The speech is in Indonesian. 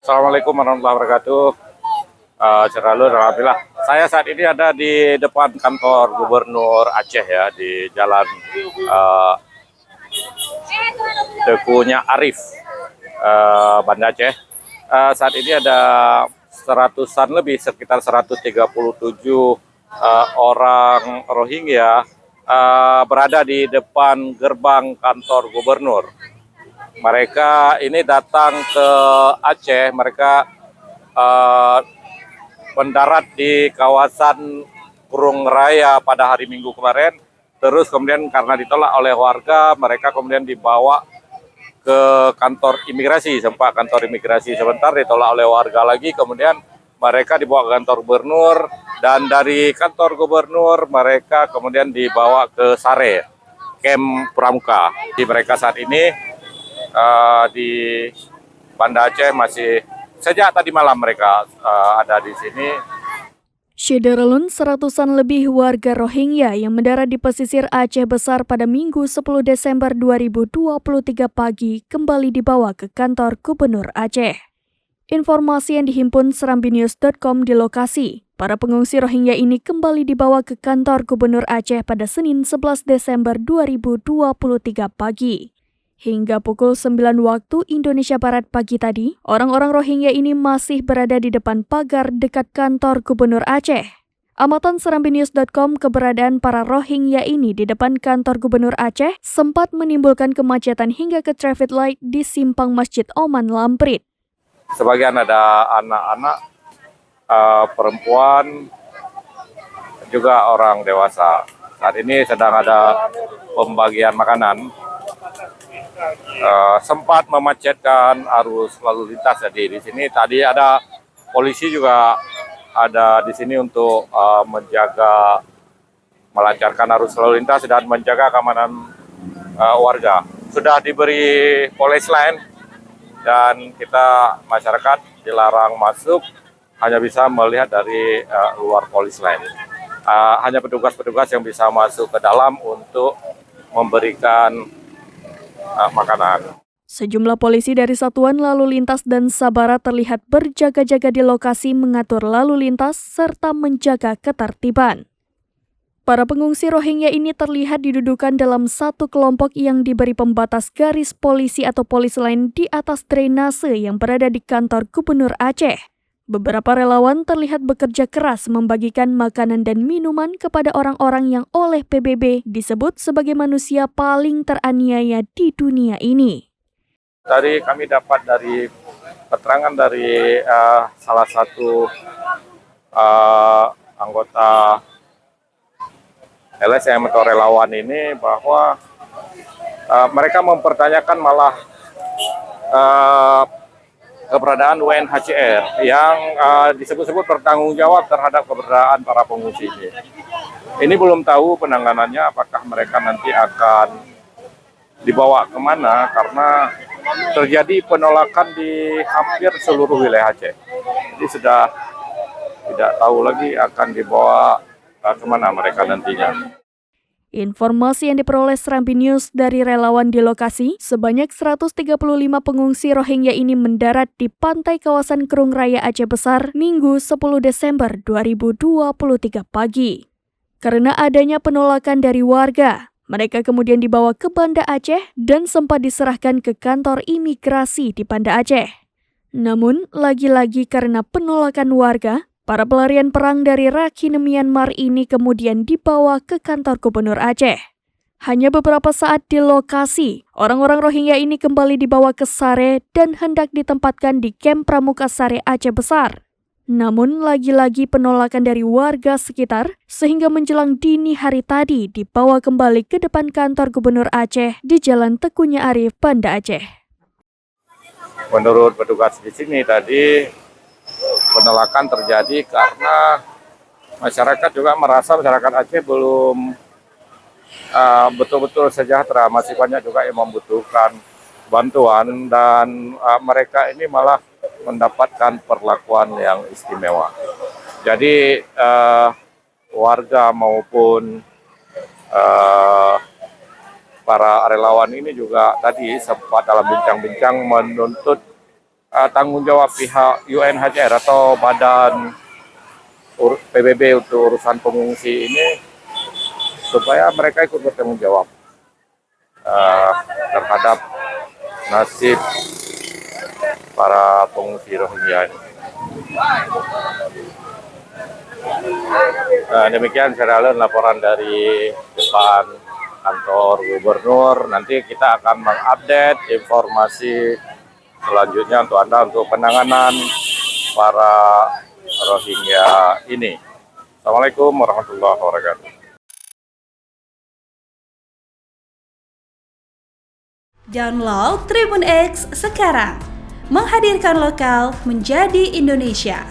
Assalamualaikum warahmatullahi wabarakatuh. Alhamdulillah. Saya saat ini ada di depan kantor Gubernur Aceh ya, di Jalan uh, Tekunya Arif, Banda Aceh. Saat ini ada seratusan lebih, sekitar 137 orang Rohingya berada di depan gerbang kantor Gubernur. Mereka ini datang ke Aceh, mereka mendarat di kawasan Kurung Raya pada hari Minggu kemarin. Terus kemudian karena ditolak oleh warga, mereka kemudian dibawa ke kantor imigrasi, sempat kantor imigrasi sebentar, ditolak oleh warga lagi, kemudian mereka dibawa ke kantor gubernur, dan dari kantor gubernur mereka kemudian dibawa ke Sare, Camp Pramuka. Di mereka saat ini di Banda Aceh masih sejak tadi malam mereka ada di sini. Syederalun, seratusan lebih warga Rohingya yang mendarat di pesisir Aceh Besar pada Minggu 10 Desember 2023 pagi kembali dibawa ke kantor Gubernur Aceh. Informasi yang dihimpun serambinews.com di lokasi, para pengungsi Rohingya ini kembali dibawa ke kantor Gubernur Aceh pada Senin 11 Desember 2023 pagi. Hingga pukul 9 waktu Indonesia Barat pagi tadi, orang-orang Rohingya ini masih berada di depan pagar dekat kantor Gubernur Aceh. Amatan serambinews.com, keberadaan para Rohingya ini di depan kantor Gubernur Aceh sempat menimbulkan kemacetan hingga ke traffic light di simpang Masjid Oman Lamprit. Sebagian ada anak-anak, perempuan, juga orang dewasa. Saat ini sedang ada pembagian makanan. Sempat memacetkan arus lalu lintas. Jadi di sini tadi ada polisi juga ada di sini untuk menjaga, melancarkan arus lalu lintas dan menjaga keamanan warga. Sudah diberi polis line dan kita masyarakat dilarang masuk, hanya bisa melihat dari luar polis line. Hanya petugas-petugas yang bisa masuk ke dalam untuk memberikan makanan. Sejumlah polisi dari Satuan Lalu Lintas dan Sabara terlihat berjaga-jaga di lokasi mengatur lalu lintas serta menjaga ketertiban. Para pengungsi Rohingya ini terlihat didudukan dalam satu kelompok yang diberi pembatas garis polisi atau polis lain di atas drainase yang berada di kantor Gubernur Aceh. Beberapa relawan terlihat bekerja keras membagikan makanan dan minuman kepada orang-orang yang oleh PBB disebut sebagai manusia paling teraniaya di dunia ini. Tadi kami dapat dari keterangan dari salah satu anggota LSM atau relawan ini bahwa mereka mempertanyakan malah keberadaan UNHCR yang disebut-sebut bertanggung jawab terhadap keberadaan para pengungsi ini. Ini belum tahu penanganannya, apakah mereka nanti akan dibawa kemana, karena terjadi penolakan di hampir seluruh wilayah Aceh. Jadi sudah tidak tahu lagi akan dibawa kemana mereka nantinya. Informasi yang diperoleh Serambi News dari relawan di lokasi, sebanyak 135 pengungsi Rohingya ini mendarat di pantai kawasan Kurung Raya Aceh Besar Minggu 10 Desember 2023 pagi. Karena adanya penolakan dari warga, mereka kemudian dibawa ke Banda Aceh dan sempat diserahkan ke kantor imigrasi di Banda Aceh. Namun, lagi-lagi karena penolakan warga, para pelarian perang dari Rakhine Myanmar ini kemudian dibawa ke kantor Gubernur Aceh. Hanya beberapa saat di lokasi, orang-orang Rohingya ini kembali dibawa ke Sare dan hendak ditempatkan di Camp Pramuka Sare Aceh Besar. Namun lagi-lagi penolakan dari warga sekitar, sehingga menjelang dini hari tadi dibawa kembali ke depan kantor Gubernur Aceh di Jalan Tekunya Arif, Banda Aceh. Menurut petugas di sini tadi, penolakan terjadi karena masyarakat juga merasa masyarakat Aceh belum betul-betul sejahtera, masih banyak juga yang membutuhkan bantuan, dan mereka ini malah mendapatkan perlakuan yang istimewa. Jadi warga maupun para relawan ini juga tadi sempat dalam bincang-bincang menuntut tanggung jawab pihak UNHCR atau Badan PBB untuk urusan pengungsi ini supaya mereka ikut bertanggung jawab terhadap nasib para pengungsi Rohingya ini. Demikian serial laporan dari depan kantor gubernur. Nanti kita akan mengupdate informasi selanjutnya untuk Anda untuk penanganan para Rohingya ini. Assalamualaikum warahmatullahi wabarakatuh. Download Tribun X sekarang, menghadirkan lokal menjadi Indonesia.